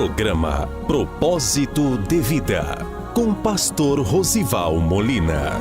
Programa Propósito de Vida, com Pastor Rosival Molina.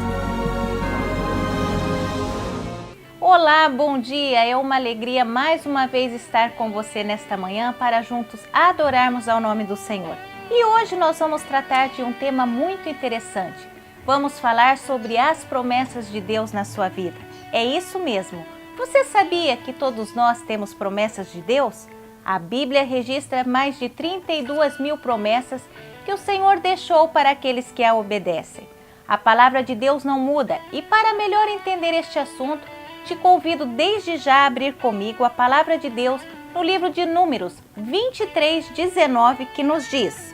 Olá, bom dia! É uma alegria mais uma vez estar com você nesta manhã para juntos adorarmos ao nome do Senhor. E hoje nós vamos tratar de um tema muito interessante. Vamos falar sobre as promessas de Deus na sua vida. É isso mesmo. Você sabia que todos nós temos promessas de Deus? A Bíblia registra mais de 32 mil promessas que o Senhor deixou para aqueles que a obedecem. A palavra de Deus não muda e para melhor entender este assunto, te convido desde já a abrir comigo a palavra de Deus no livro de Números 23:19, que nos diz: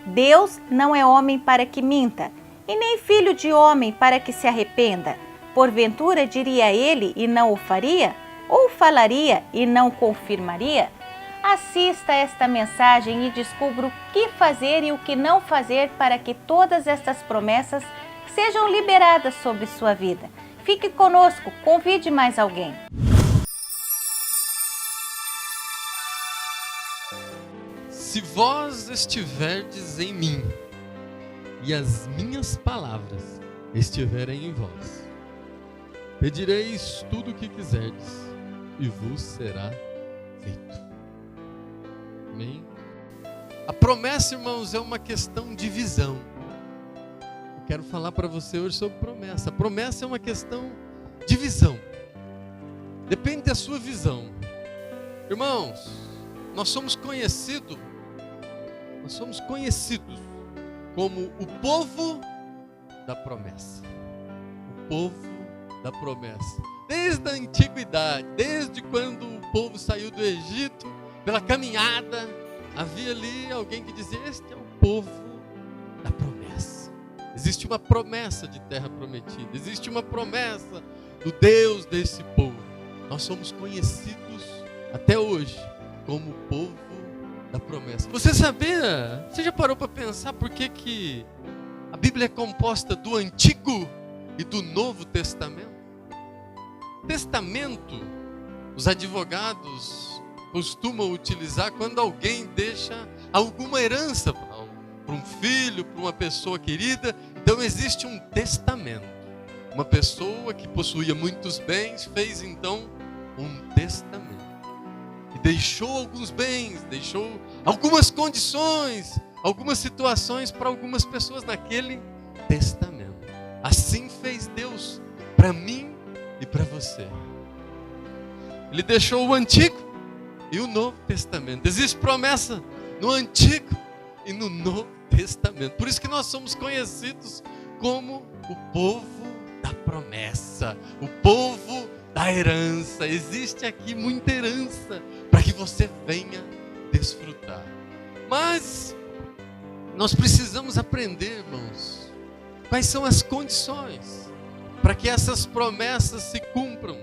Deus não é homem para que minta, e nem filho de homem para que se arrependa. Porventura diria ele e não o faria? Ou falaria e não confirmaria? Assista a esta mensagem e descubra o que fazer e o que não fazer para que todas estas promessas sejam liberadas sobre sua vida. Fique conosco, convide mais alguém. Se vós estiverdes em mim e as minhas palavras estiverem em vós, pedireis tudo o que quiserdes e vos será feito. Amém? A promessa, irmãos, é uma questão de visão. Eu quero falar para você hoje sobre promessa. A promessa é uma questão de visão. Depende da sua visão. Irmãos, nós somos conhecidos como o povo da promessa. O povo da promessa. Desde a antiguidade, desde quando o povo saiu do Egito, pela caminhada, havia ali alguém que dizia: este é o povo da promessa. Existe uma promessa de terra prometida, existe uma promessa do Deus desse povo. Nós somos conhecidos até hoje como o povo da promessa. Você sabia? Você já parou para pensar por que a Bíblia é composta do Antigo e do Novo Testamento? Testamento, os advogados costumam utilizar quando alguém deixa alguma herança para um filho, para uma pessoa querida. Então existe um testamento. Uma pessoa que possuía muitos bens fez então um testamento. E deixou alguns bens, deixou algumas condições, algumas situações para algumas pessoas naquele testamento. Assim fez Deus para mim e para você. Ele deixou o Antigo e o Novo Testamento. Existe promessa no Antigo e no Novo Testamento. Por isso que nós somos conhecidos como o povo da promessa, o povo da herança. Existe aqui muita herança para que você venha desfrutar. Mas nós precisamos aprender, irmãos, quais são as condições para que essas promessas se cumpram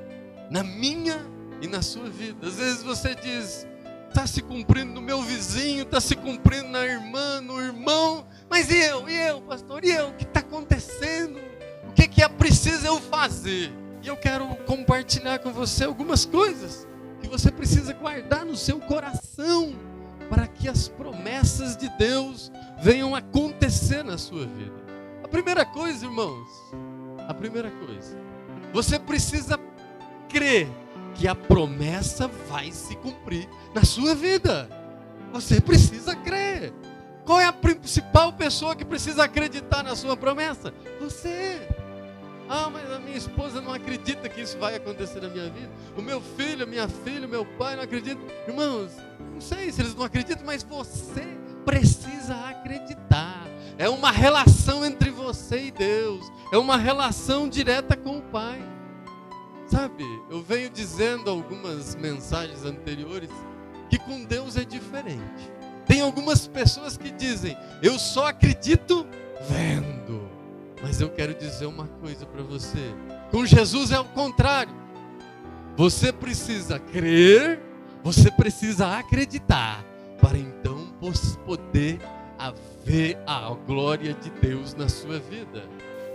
na minha e na sua vida. Às vezes você diz: está se cumprindo no meu vizinho, está se cumprindo na irmã, no irmão, mas e eu, pastor, e eu? O que está acontecendo? O que é preciso eu fazer? E eu quero compartilhar com você algumas coisas que você precisa guardar no seu coração para que as promessas de Deus venham acontecer na sua vida. A primeira coisa, irmãos, você precisa crer que a promessa vai se cumprir na sua vida. Você precisa crer. Qual é a principal pessoa que precisa acreditar na sua promessa? Você. Ah, mas a minha esposa não acredita que isso vai acontecer na minha vida. O meu filho, a minha filha, o meu pai não acreditam. Irmãos, não sei se eles não acreditam, mas você precisa acreditar. É uma relação entre você e Deus. É uma relação direta com o Pai. Sabe, eu venho dizendo algumas mensagens anteriores que com Deus é diferente. Tem algumas pessoas que dizem: eu só acredito vendo. Mas eu quero dizer uma coisa para você: com Jesus é o contrário. Você precisa crer, você precisa acreditar, para então poder ver a glória de Deus na sua vida.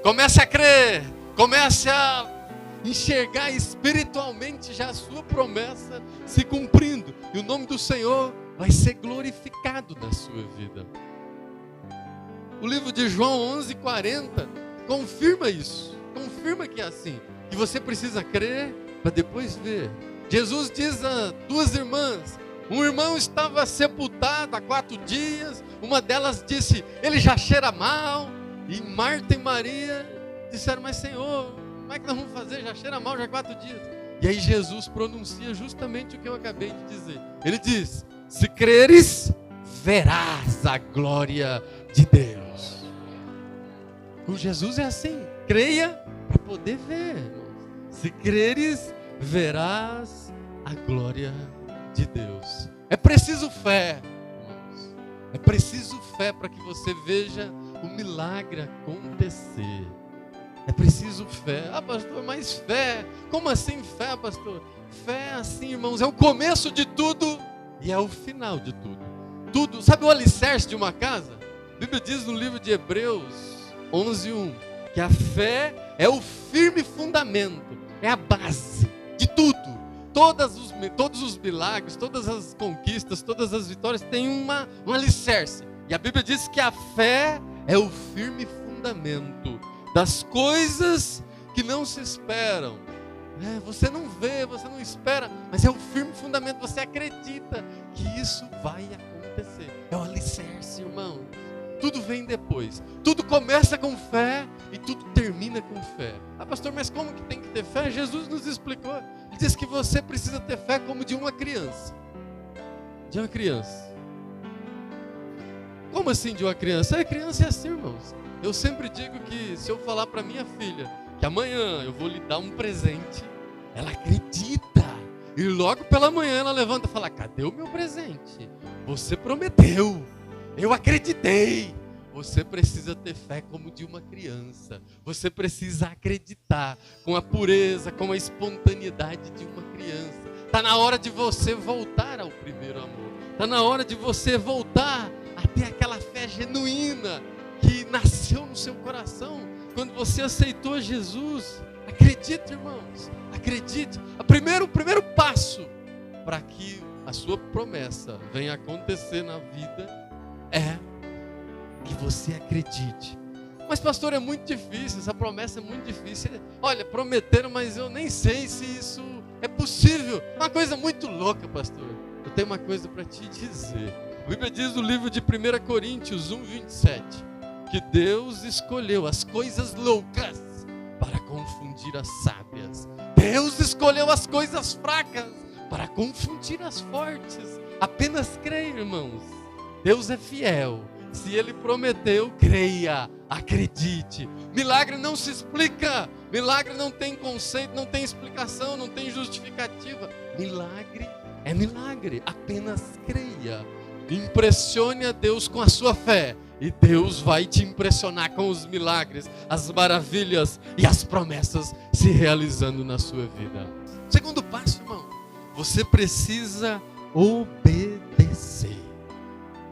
Comece a crer, comece a enxergar espiritualmente já a sua promessa se cumprindo. E o nome do Senhor vai ser glorificado na sua vida. O livro de João 11:40 confirma isso. Confirma que é assim. Que você precisa crer para depois ver. Jesus diz a duas irmãs: um irmão estava sepultado há 4 dias. Uma delas disse: ele já cheira mal. E Marta e Maria disseram: mas Senhor, como é que nós vamos fazer? Já cheira mal já há 4 dias. E aí Jesus pronuncia justamente o que eu acabei de dizer. Ele diz: se creres, verás a glória de Deus. Com Jesus é assim: creia para poder ver, irmãos. Se creres, verás a glória de Deus. É preciso fé, irmãos. É preciso fé para que você veja o milagre acontecer. É preciso fé. Ah, pastor, mas fé? Como assim fé, pastor? Fé, assim, irmãos, é o começo de tudo e é o final de tudo. Tudo, sabe o alicerce de uma casa? A Bíblia diz no livro de Hebreus 11:1 que a fé é o firme fundamento, é a base de tudo. Todos os milagres, todas as conquistas, todas as vitórias têm um alicerce. E a Bíblia diz que a fé é o firme fundamento das coisas que não se esperam. Você não vê, você não espera, mas é o firme fundamento. Você acredita que isso vai acontecer. É o alicerce, irmão. Tudo vem depois. Tudo começa com fé e tudo termina com fé. Ah, pastor, mas como que tem que ter fé? Jesus nos explicou. Ele diz que você precisa ter fé como de uma criança. De uma criança. Como assim de uma criança? Criança é assim, irmãos. Eu sempre digo que se eu falar para minha filha que amanhã eu vou lhe dar um presente, ela acredita. E logo pela manhã ela levanta e fala: cadê o meu presente? Você prometeu. Eu acreditei. Você precisa ter fé como de uma criança. Você precisa acreditar com a pureza, com a espontaneidade de uma criança. Está na hora de você voltar ao primeiro amor. Está na hora de você voltar a ter aquela fé genuína que nasceu no seu coração quando você aceitou Jesus. Acredite, irmãos. Acredite. O primeiro passo para que a sua promessa venha acontecer na vida é que você acredite. Mas pastor, é muito difícil, essa promessa é muito difícil. Olha, prometeram, mas eu nem sei se isso é possível. É uma coisa muito louca, pastor. Eu tenho uma coisa para te dizer. A Bíblia diz no livro de 1 Coríntios 1:27 que Deus escolheu as coisas loucas para confundir as sábias. Deus escolheu as coisas fracas para confundir as fortes. Apenas creia, irmãos. Deus é fiel. Se Ele prometeu, creia, acredite. Milagre não se explica. Milagre não tem conceito, não tem explicação, não tem justificativa. Milagre é milagre. Apenas creia. Impressione a Deus com a sua fé. E Deus vai te impressionar com os milagres, as maravilhas e as promessas se realizando na sua vida. Segundo passo, irmão. Você precisa obedecer.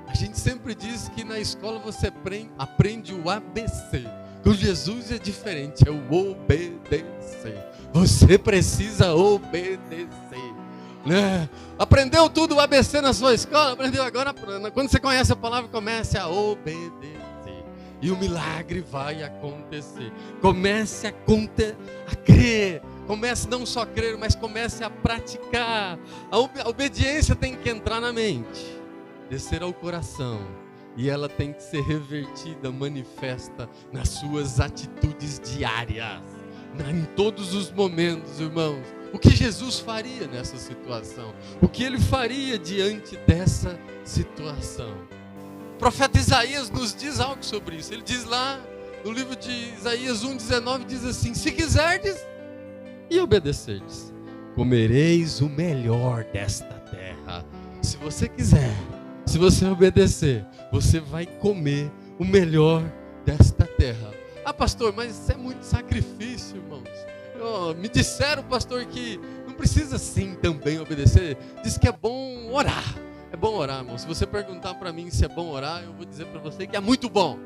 A gente sempre diz que na escola você aprende o ABC. Com Jesus é diferente, é o obedecer. Você precisa obedecer. Né? Aprendeu tudo o ABC na sua escola? Aprendeu agora? Quando você conhece a palavra, comece a obedecer. E o milagre vai acontecer. Comece a crer. Comece não só a crer, mas comece a praticar. A obediência tem que entrar na mente, descer ao coração, e ela tem que ser revertida, manifesta nas suas atitudes diárias, em todos os momentos, irmãos. O que Jesus faria nessa situação? O que Ele faria diante dessa situação? O profeta Isaías nos diz algo sobre isso. Ele diz lá no livro de Isaías 1:19, diz assim: se quiserdes e obedecerdes, comereis o melhor desta terra. Se você quiser, se você obedecer, você vai comer o melhor desta terra. Ah, pastor, mas isso é muito sacrifício, irmãos. Me disseram, pastor, que não precisa sim também obedecer. Diz que é bom orar. É bom orar, irmão. Se você perguntar para mim se é bom orar, eu vou dizer para você que é muito bom.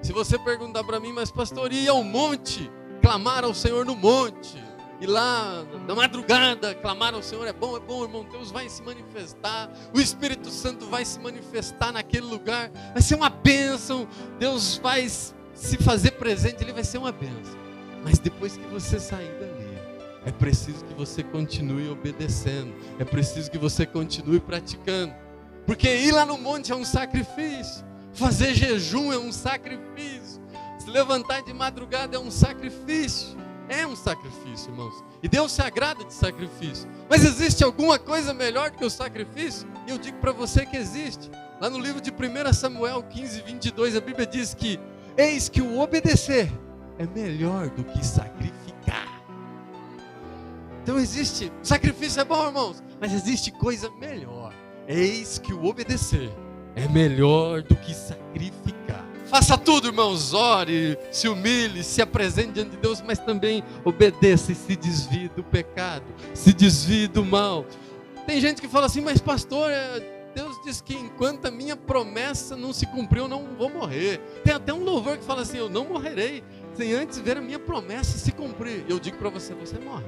Se você perguntar para mim, mas pastor, ir ao monte, clamar ao Senhor no monte, e lá na madrugada clamaram ao Senhor. É bom, irmão, Deus vai se manifestar, o Espírito Santo vai se manifestar naquele lugar, vai ser uma bênção, Deus vai se fazer presente, Ele vai ser uma bênção. Mas depois que você sair dali, é preciso que você continue obedecendo, é preciso que você continue praticando, porque ir lá no monte é um sacrifício, fazer jejum é um sacrifício, se levantar de madrugada é um sacrifício, irmãos, e Deus se agrada de sacrifício. Mas existe alguma coisa melhor do que o sacrifício? E eu digo para você que existe. Lá no livro de 1 Samuel 15, 22, a Bíblia diz que eis que o obedecer é melhor do que sacrificar. Então existe, o sacrifício é bom, irmãos, mas existe coisa melhor. Eis que o obedecer é melhor do que sacrificar. Faça tudo, irmãos, ore, se humilhe, se apresente diante de Deus, mas também obedeça e se desvie do pecado, se desvie do mal. Tem gente que fala assim, mas pastor, Deus diz que enquanto a minha promessa não se cumpriu, eu não vou morrer. Tem até um louvor que fala assim, eu não morrerei sem antes ver a minha promessa se cumprir. Eu digo para você, você morre.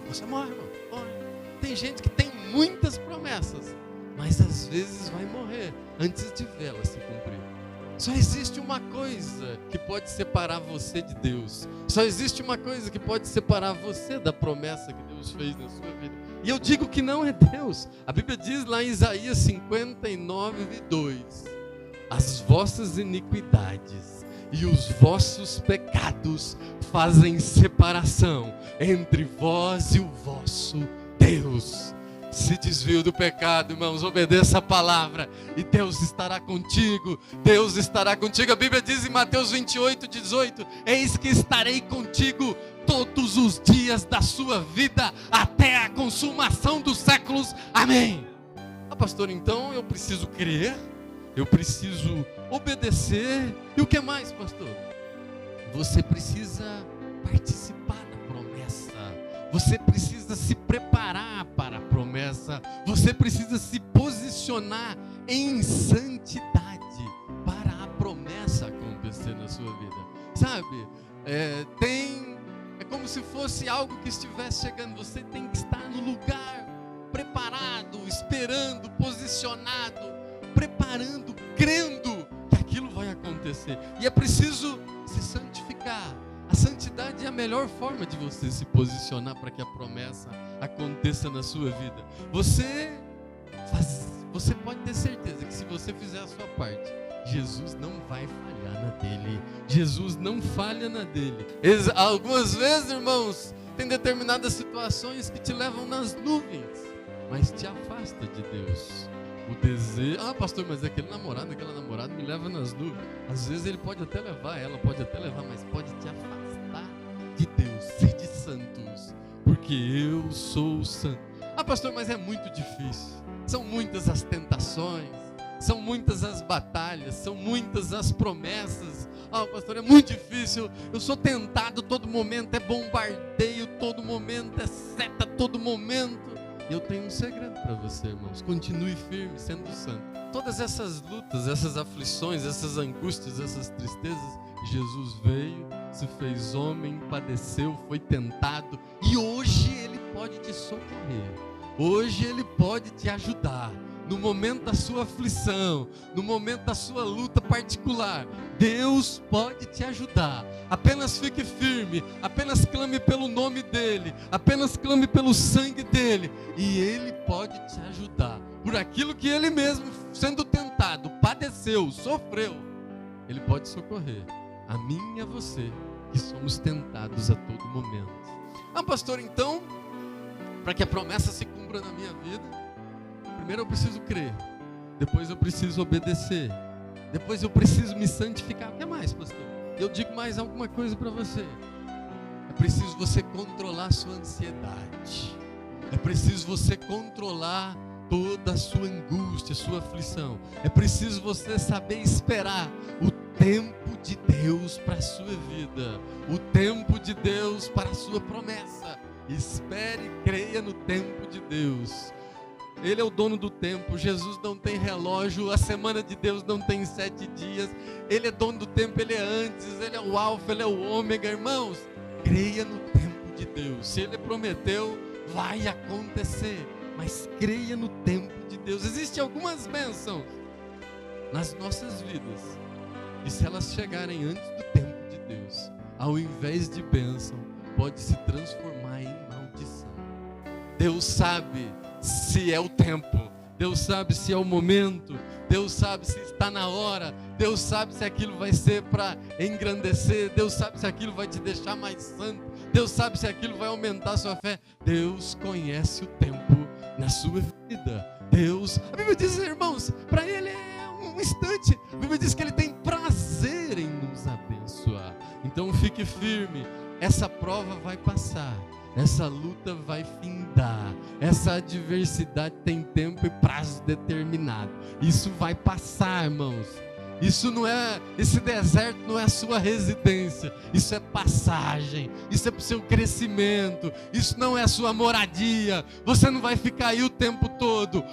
Você morre, irmão, morre. Tem gente que tem muitas promessas, mas às vezes vai morrer antes de vê-las se cumprir. Só existe uma coisa que pode separar você de Deus. Só existe uma coisa que pode separar você da promessa que Deus fez na sua vida. E eu digo que não é Deus. A Bíblia diz lá em Isaías 59, 2: as vossas iniquidades e os vossos pecados fazem separação entre vós e o vosso Deus. Se desvie do pecado, irmãos, obedeça a palavra e Deus estará contigo, Deus estará contigo. A Bíblia diz em Mateus 28, 18: eis que estarei contigo todos os dias da sua vida, até a consumação dos séculos, amém. Pastor, então eu preciso crer, eu preciso obedecer, e o que mais, pastor? Você precisa participar da promessa, você precisa se preparar para a promessa, você precisa se posicionar em santidade para a promessa acontecer na sua vida. Sabe, é como se fosse algo que estivesse chegando, você tem que estar no lugar, preparado, esperando, posicionado, preparando, crendo que aquilo vai acontecer. E é preciso se santificar. A santidade é a melhor forma de você se posicionar para que a promessa aconteça na sua vida. Você pode ter certeza que se você fizer a sua parte, Jesus não vai falhar na dele. Jesus não falha na dele. Algumas vezes, irmãos, tem determinadas situações que te levam nas nuvens, mas te afasta de Deus. O desejo, pastor, mas aquele namorado, aquela namorada me leva nas nuvens. Às vezes ele pode até levar, ela pode até levar, mas pode te afastar de Deus. Sede santos, porque eu sou santo. Pastor, mas é muito difícil. São muitas as tentações, são muitas as batalhas, são muitas as promessas. Pastor, é muito difícil. Eu sou tentado todo momento, é bombardeio todo momento, é seta todo momento. Eu tenho um segredo para você, irmãos. Continue firme, sendo santo. Todas essas lutas, essas aflições, essas angústias, essas tristezas, Jesus veio, se fez homem, padeceu, foi tentado, e hoje Ele pode te socorrer. Hoje Ele pode te ajudar. No momento da sua aflição, no momento da sua luta particular, Deus pode te ajudar. Apenas fique firme, apenas clame pelo nome dEle, apenas clame pelo sangue dEle, e Ele pode te ajudar. Por aquilo que Ele mesmo, sendo tentado, padeceu, sofreu, Ele pode socorrer a mim e a você, que somos tentados a todo momento. Pastor, então, para que a promessa se cumpra na minha vida, primeiro eu preciso crer, depois eu preciso obedecer, depois eu preciso me santificar. O que mais, pastor? Eu digo mais alguma coisa para você. É preciso você controlar a sua ansiedade, é preciso você controlar toda a sua angústia, a sua aflição. É preciso você saber esperar o tempo de Deus para a sua vida, o tempo de Deus para a sua promessa. Espere e creia no tempo de Deus. Ele é o dono do tempo. Jesus não tem relógio. A semana de Deus não tem 7 dias. Ele é dono do tempo. Ele é antes. Ele é o alfa. Ele é o ômega. Irmãos, creia no tempo de Deus. Se Ele prometeu, vai acontecer. Mas creia no tempo de Deus. Existem algumas bênçãos nas nossas vidas, e se elas chegarem antes do tempo de Deus, ao invés de bênção, pode se transformar em maldição. Deus sabe se é o tempo, Deus sabe se é o momento, Deus sabe se está na hora, Deus sabe se aquilo vai ser para engrandecer, Deus sabe se aquilo vai te deixar mais santo, Deus sabe se aquilo vai aumentar a sua fé. Deus conhece o tempo na sua vida. Deus, a Bíblia diz, irmãos, para Ele é um instante. A Bíblia diz que Ele tem prazer em nos abençoar. Então fique firme, essa prova vai passar, essa luta vai findar, essa adversidade tem tempo e prazo determinado. Isso vai passar, irmãos. Isso não é, esse deserto não é a sua residência, isso é passagem, isso é para o seu crescimento, isso não é a sua moradia. Você não vai ficar aí o tempo todo.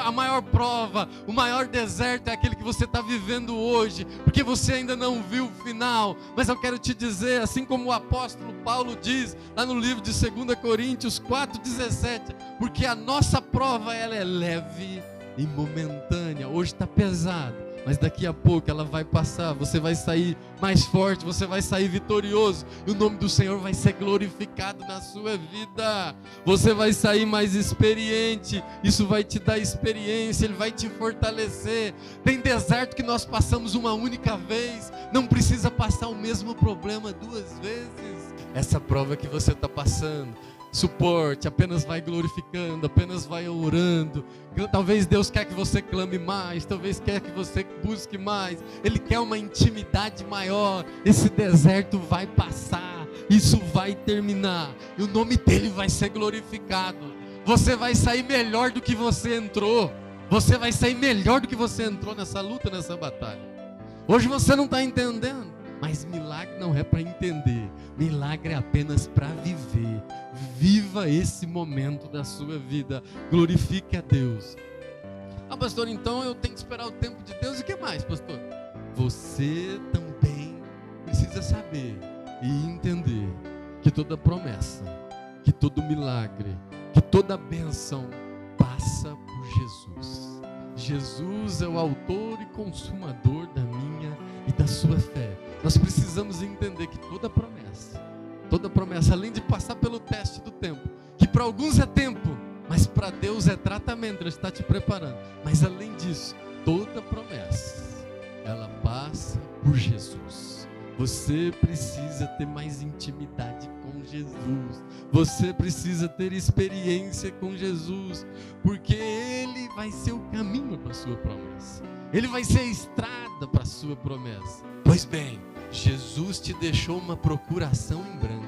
A maior prova, o maior deserto é aquele que você está vivendo hoje, porque você ainda não viu o final. Mas eu quero te dizer, assim como o apóstolo Paulo diz lá no livro de 2 Coríntios 4,17, porque a nossa prova ela é leve e momentânea. Hoje está pesado, mas daqui a pouco ela vai passar, você vai sair mais forte, você vai sair vitorioso, e o nome do Senhor vai ser glorificado na sua vida. Você vai sair mais experiente, isso vai te dar experiência, Ele vai te fortalecer. Tem deserto que nós passamos uma única vez, não precisa passar o mesmo problema 2 vezes. Essa prova que você está passando, suporte, apenas vai glorificando, apenas vai orando. Talvez Deus quer que você clame mais, talvez quer que você busque mais. Ele quer uma intimidade maior. Esse deserto vai passar, isso vai terminar, e o nome dele vai ser glorificado. Você vai sair melhor do que você entrou. Você vai sair melhor do que você entrou nessa luta, nessa batalha. Hoje você não está entendendo, mas milagre não é para entender, milagre é apenas para viver. Viva esse momento da sua vida, glorifique a Deus. Ah, pastor, então eu tenho que esperar o tempo de Deus. E o que mais, pastor? Você também precisa saber e entender que toda promessa, que todo milagre, que toda bênção passa por Jesus. Jesus é o autor e consumador da minha e da sua fé. Nós precisamos entender que toda promessa, além de passar pelo teste do tempo, que para alguns é tempo, mas para Deus é tratamento, Ele está te preparando. Mas além disso, toda promessa, ela passa por Jesus. Você precisa ter mais intimidade com Jesus. Você precisa ter experiência com Jesus, porque Ele vai ser o caminho para a sua promessa. Ele vai ser a estrada para a sua promessa. Pois bem, Jesus te deixou uma procuração em branco.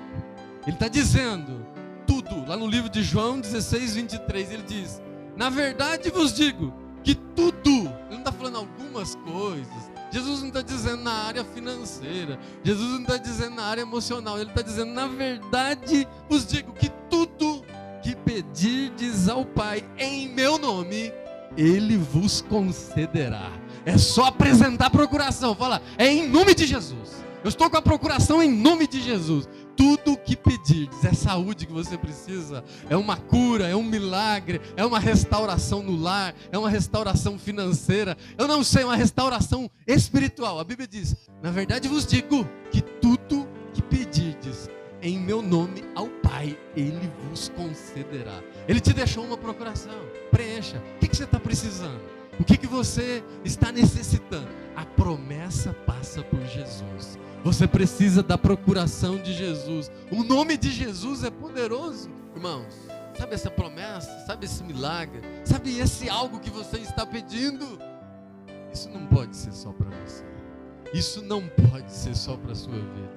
Ele está dizendo tudo, lá no livro de João 16:23, ele diz: na verdade vos digo que tudo. Ele não está falando algumas coisas. Jesus não está dizendo na área financeira, Jesus não está dizendo na área emocional, Ele está dizendo: na verdade vos digo que tudo que pedirdes ao Pai em meu nome, Ele vos concederá. É só apresentar a procuração, fala: é em nome de Jesus, eu estou com a procuração em nome de Jesus. Tudo o que pedirdes, é saúde que você precisa, é uma cura, é um milagre, é uma restauração no lar, é uma restauração financeira, eu não sei, uma restauração espiritual. A Bíblia diz: na verdade vos digo que tudo que pedirdes em meu nome ao Pai, Ele vos concederá. Ele te deixou uma procuração, preencha. O que você está precisando? O que você está necessitando? A promessa passa por Jesus. Você precisa da procuração de Jesus. O nome de Jesus é poderoso. Irmãos, sabe essa promessa? Sabe esse milagre? Sabe esse algo que você está pedindo? Isso não pode ser só para você. Isso não pode ser só para a sua vida.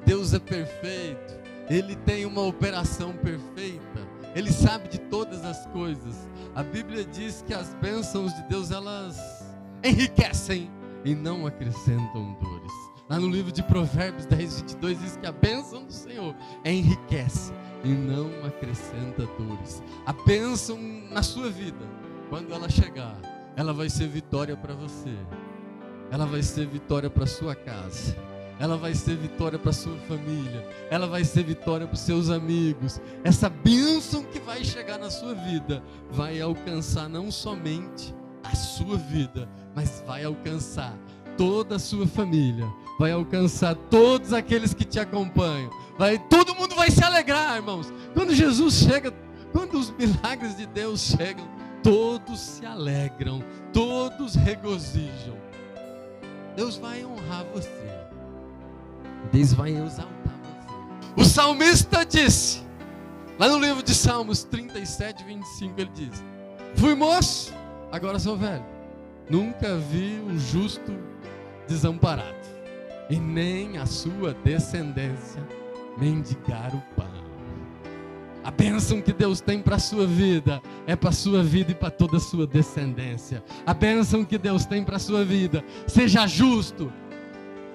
Deus é perfeito. Ele tem uma operação perfeita. Ele sabe de todas as coisas. A Bíblia diz que as bênçãos de Deus, elas enriquecem e não acrescentam dores. Lá no livro de Provérbios 10:22 diz que a bênção do Senhor enriquece e não acrescenta dores. A bênção na sua vida, quando ela chegar, ela vai ser vitória para você. Ela vai ser vitória para sua casa. ela vai ser vitória para a sua família, ela vai ser vitória para os seus amigos. Essa bênção que vai chegar na sua vida vai alcançar não somente a sua vida, mas vai alcançar toda a sua família, vai alcançar todos aqueles que te acompanham. Todo mundo vai se alegrar, irmãos. Quando Jesus chega, quando os milagres de Deus chegam, todos se alegram, todos regozijam. Deus vai honrar você, Deus vai exaltar você. O salmista disse, lá no livro de Salmos 37, 25, ele diz: fui moço, agora sou velho, nunca vi um justo desamparado, e nem a sua descendência mendigar o pão. A bênção que Deus tem para a sua vida é para a sua vida e para toda a sua descendência. A bênção que Deus tem para a sua vida: seja justo.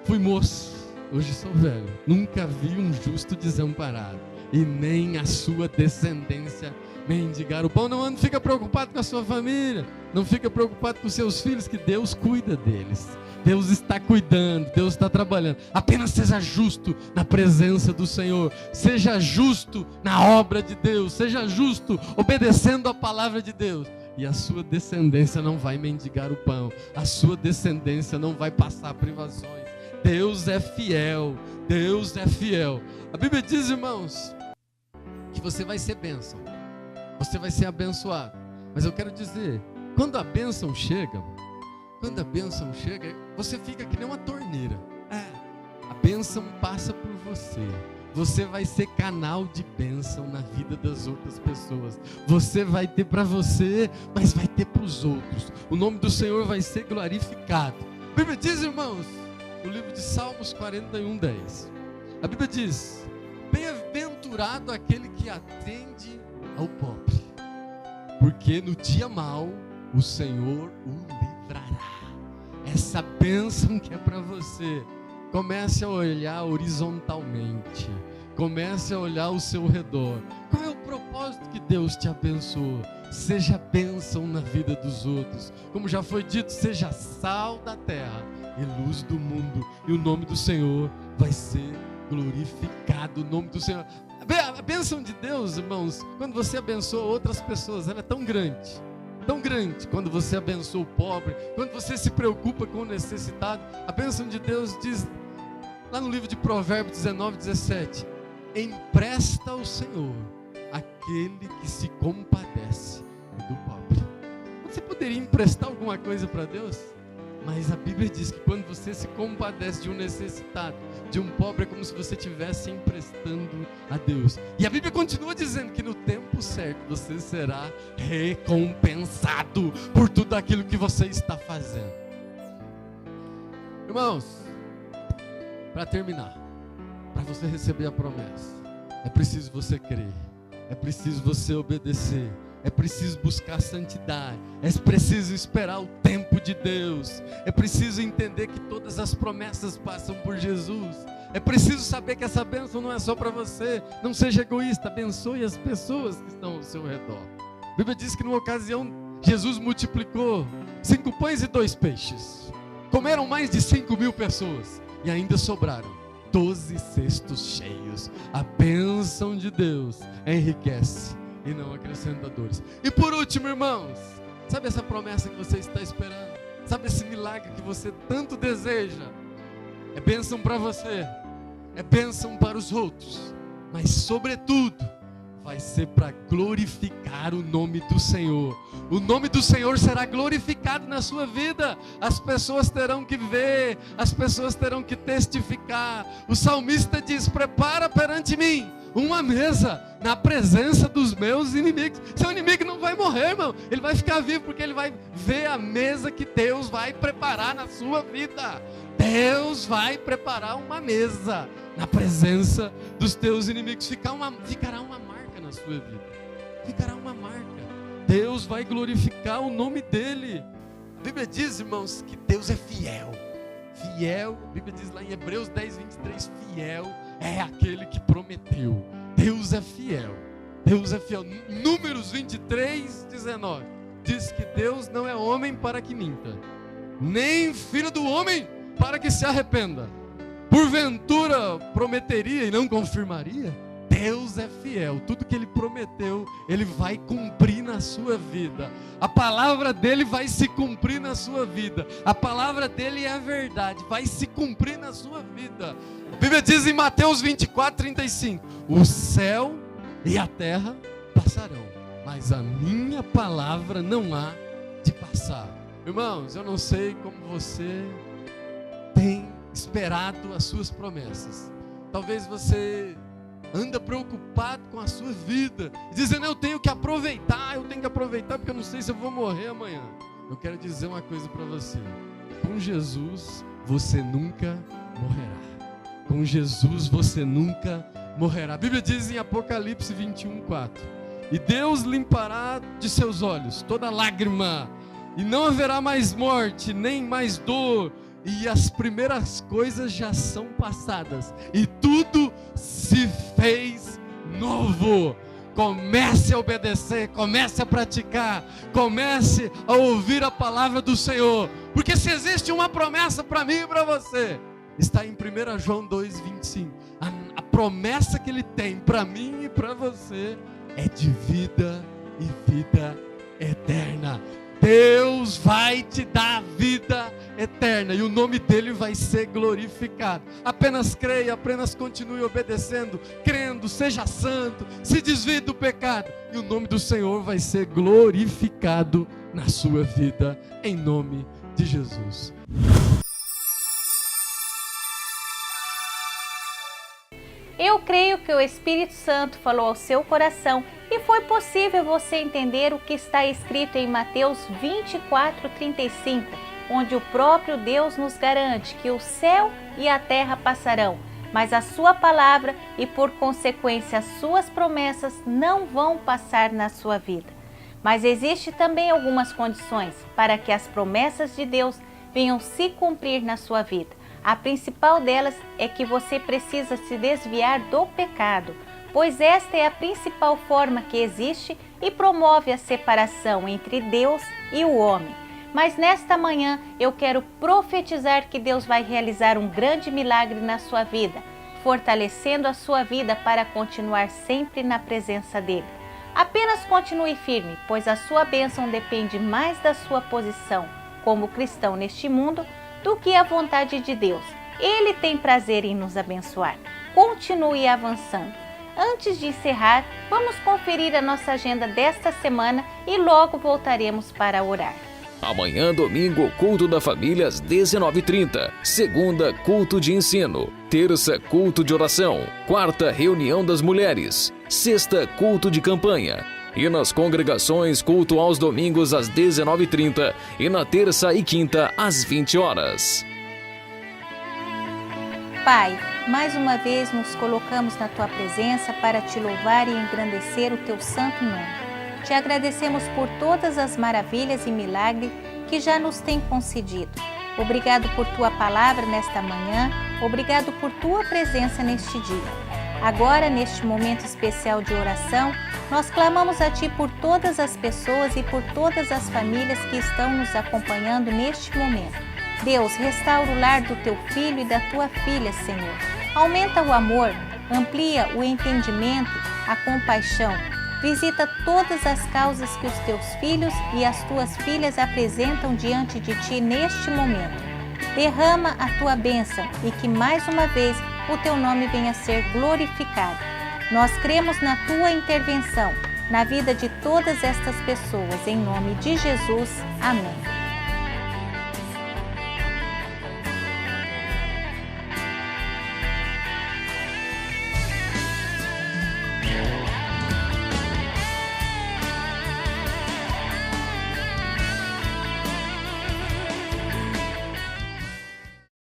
Fui moço, hoje sou velho, nunca vi um justo desamparado, e nem a sua descendência mendigar o pão. Não fica preocupado com a sua família, não fica preocupado com os seus filhos, que Deus cuida deles. Deus está cuidando, Deus está trabalhando. Apenas seja justo na presença do Senhor, seja justo na obra de Deus, seja justo obedecendo a palavra de Deus, e a sua descendência não vai mendigar o pão, a sua descendência não vai passar privações. Deus é fiel, Deus é fiel. A Bíblia diz, irmãos, que você vai ser bênção, você vai ser abençoado. Mas eu quero dizer, quando a bênção chega, você fica que nem uma torneira. A bênção passa por você. Você vai ser canal de bênção na vida das outras pessoas. Você vai ter para você, mas vai ter para os outros. O nome do Senhor vai ser glorificado. A Bíblia diz, irmãos, no livro de Salmos 41, 10. A Bíblia diz: bem-aventurado aquele que atende ao pobre, porque no dia mau o Senhor o livrará. Essa bênção que é para você, comece a olhar horizontalmente, comece a olhar ao seu redor. Qual é o propósito que Deus te abençoou? Seja bênção na vida dos outros. Como já foi dito, seja sal da terra e luz do mundo, e o nome do Senhor vai ser glorificado. O nome do Senhor, a bênção de Deus, irmãos, quando você abençoa outras pessoas, ela é tão grande, quando você abençoa o pobre, quando você se preocupa com o necessitado. A bênção de Deus diz, lá no livro de Provérbios 19, 17: empresta ao Senhor aquele que se compadece do pobre. Você poderia emprestar alguma coisa para Deus? Mas a Bíblia diz que quando você se compadece de um necessitado, de um pobre, é como se você estivesse emprestando a Deus. E a Bíblia continua dizendo que no tempo certo você será recompensado por tudo aquilo que você está fazendo. Irmãos, para terminar, para você receber a promessa, é preciso você crer, é preciso você obedecer, é preciso buscar santidade, é preciso esperar o tempo de Deus, é preciso entender que todas as promessas passam por Jesus, é preciso saber que essa bênção não é só para você. Não seja egoísta, abençoe as pessoas que estão ao seu redor. A Bíblia diz que numa ocasião Jesus multiplicou 5 pães e 2 peixes, comeram mais de 5.000 pessoas e ainda sobraram 12 cestos cheios. A bênção de Deus enriquece e não acrescenta dores. E por último, irmãos, sabe essa promessa que você está esperando? Sabe esse milagre que você tanto deseja? É bênção para você, é bênção para os outros, mas sobretudo vai ser para glorificar o nome do Senhor. O nome do Senhor será glorificado na sua vida. As pessoas terão que ver, as pessoas terão que testificar. O salmista diz: prepara perante mim uma mesa na presença dos meus inimigos. Seu inimigo não vai morrer, irmão, ele vai ficar vivo, porque ele vai ver a mesa que Deus vai preparar na sua vida. Deus vai preparar uma mesa na presença dos teus inimigos. Ficará uma marca na sua vida, ficará uma marca. Deus vai glorificar o nome dele. A Bíblia diz, irmãos, que Deus é fiel. Fiel, a Bíblia diz lá em Hebreus 10, 23, fiel é aquele que prometeu. Deus é fiel, Deus é fiel. Números 23, 19 diz que Deus não é homem para que minta, nem filho do homem para que se arrependa. porventura prometeria e não confirmaria? Deus é fiel, tudo que Ele prometeu, Ele vai cumprir na sua vida. A palavra dEle vai se cumprir na sua vida. A palavra dEle é a verdade, vai se cumprir na sua vida. A Bíblia diz em Mateus 24:35: o céu e a terra passarão, mas a minha palavra não há de passar. Irmãos, eu não sei como você tem esperado as suas promessas. Talvez você anda preocupado com a sua vida, dizendo: eu tenho que aproveitar porque eu não sei se eu vou morrer amanhã. Eu quero dizer uma coisa para você: com Jesus você nunca morrerá. Com Jesus você nunca morrerá. A Bíblia diz em Apocalipse 21:4: e Deus limpará de seus olhos toda lágrima, e não haverá mais morte, nem mais dor, e as primeiras coisas já são passadas, e tudo se fez novo. Comece a obedecer, comece a praticar, comece a ouvir a palavra do Senhor, porque se existe uma promessa para mim e para você, está em 1 João 2:25. A promessa que Ele tem para mim e para você é de vida e vida eterna. Deus vai te dar vida eterna e o nome dEle vai ser glorificado. Apenas creia, apenas continue obedecendo, crendo, seja santo, se desvie do pecado e o nome do Senhor vai ser glorificado na sua vida, em nome de Jesus. Eu creio que o Espírito Santo falou ao seu coração e foi possível você entender o que está escrito em Mateus 24:35, onde o próprio Deus nos garante que o céu e a terra passarão, mas a sua palavra e por consequência as suas promessas não vão passar na sua vida. Mas existe também algumas condições para que as promessas de Deus venham se cumprir na sua vida. A principal delas é que você precisa se desviar do pecado, pois esta é a principal forma que existe e promove a separação entre Deus e o homem. Mas nesta manhã eu quero profetizar que Deus vai realizar um grande milagre na sua vida, fortalecendo a sua vida para continuar sempre na presença dEle. Apenas continue firme, pois a sua bênção depende mais da sua posição como cristão neste mundo do que a vontade de Deus. Ele tem prazer em nos abençoar. Continue avançando. Antes de encerrar, vamos conferir a nossa agenda desta semana e logo voltaremos para orar. Amanhã, domingo, culto da família às 19h30. Segunda, culto de ensino. Terça, culto de oração. Quarta, reunião das mulheres. Sexta, culto de campanha. E nas congregações, culto aos domingos às 19h30 e na terça e quinta às 20 horas. Pai, mais uma vez nos colocamos na Tua presença para Te louvar e engrandecer o Teu santo nome. Te agradecemos por todas as maravilhas e milagres que já nos tem concedido. Obrigado por Tua palavra nesta manhã, obrigado por Tua presença neste dia. Agora, neste momento especial de oração, nós clamamos a Ti por todas as pessoas e por todas as famílias que estão nos acompanhando neste momento. Deus, restaura o lar do Teu filho e da Tua filha, Senhor. Aumenta o amor, amplia o entendimento, a compaixão. Visita todas as causas que os Teus filhos e as Tuas filhas apresentam diante de Ti neste momento. Derrama a Tua bênção e que mais uma vez o Teu nome venha a ser glorificado. Nós cremos na Tua intervenção, na vida de todas estas pessoas, em nome de Jesus. Amém.